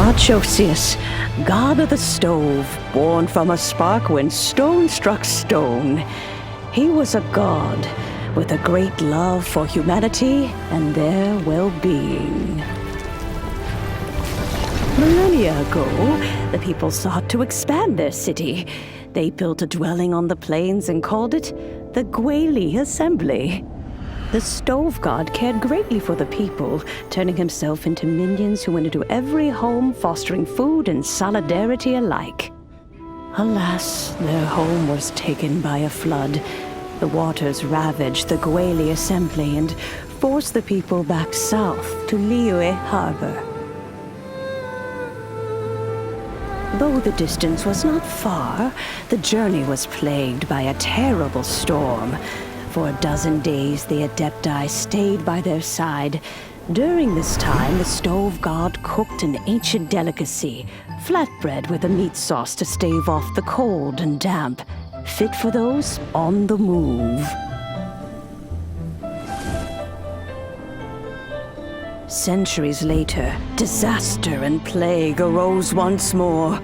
Archosius, god of the stove, born from a spark when stone struck stone. He was a god with a great love for humanity and their well-being. Millennia ago, the people sought to expand their city. They built a dwelling on the plains and called it the Gwali Assembly. The stove god cared greatly for the people, turning himself into minions who went into every home, fostering food and solidarity alike. Alas, their home was taken by a flood. The waters ravaged the Gwali Assembly and forced the people back south to Liyue Harbor. Though the distance was not far, the journey was plagued by a terrible storm. For a dozen days, the Adepti stayed by their side. During this time, the stove god cooked an ancient delicacy, flatbread with a meat sauce to stave off the cold and damp, fit for those on the move. Centuries later, disaster and plague arose once more.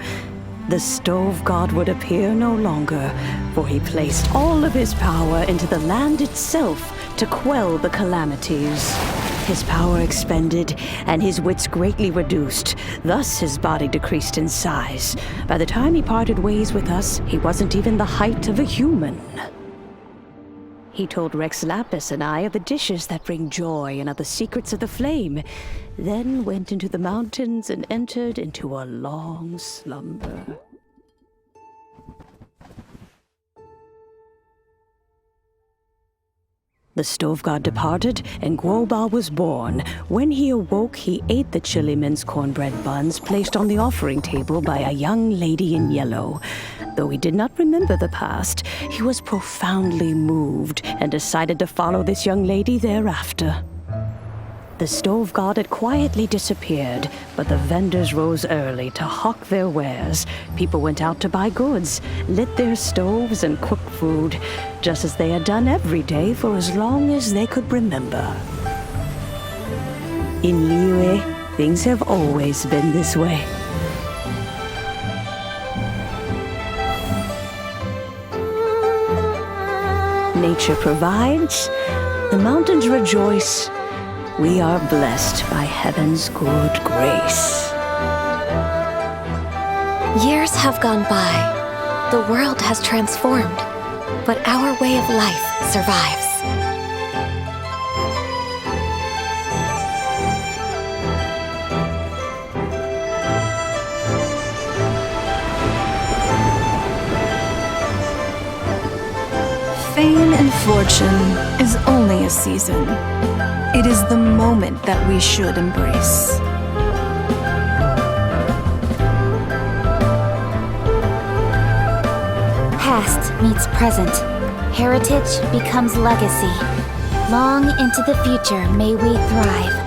The stove god would appear no longer, for he placed all of his power into the land itself to quell the calamities. His power expended, and his wits greatly reduced. Thus his body decreased in size. By the time he parted ways with us, he wasn't even the height of a human. He told Rex Lapis and I of the dishes that bring joy and of the secrets of the flame, then went into the mountains and entered into a long slumber. The stove god departed, and Guoba was born. When he awoke, he ate the Chilimen's cornbread buns placed on the offering table by a young lady in yellow. Though he did not remember the past, he was profoundly moved and decided to follow this young lady thereafter. The stove god had quietly disappeared, but the vendors rose early to hawk their wares. People went out to buy goods, lit their stoves, and cooked food, just as they had done every day for as long as they could remember. In Liyue, things have always been this way. Nature provides, the mountains rejoice. We are blessed by heaven's good grace. Years have gone by. The world has transformed, but our way of life survives. Fame and fortune is only a season. It is the moment that we should embrace. Past meets present. Heritage becomes legacy. Long into the future may we thrive.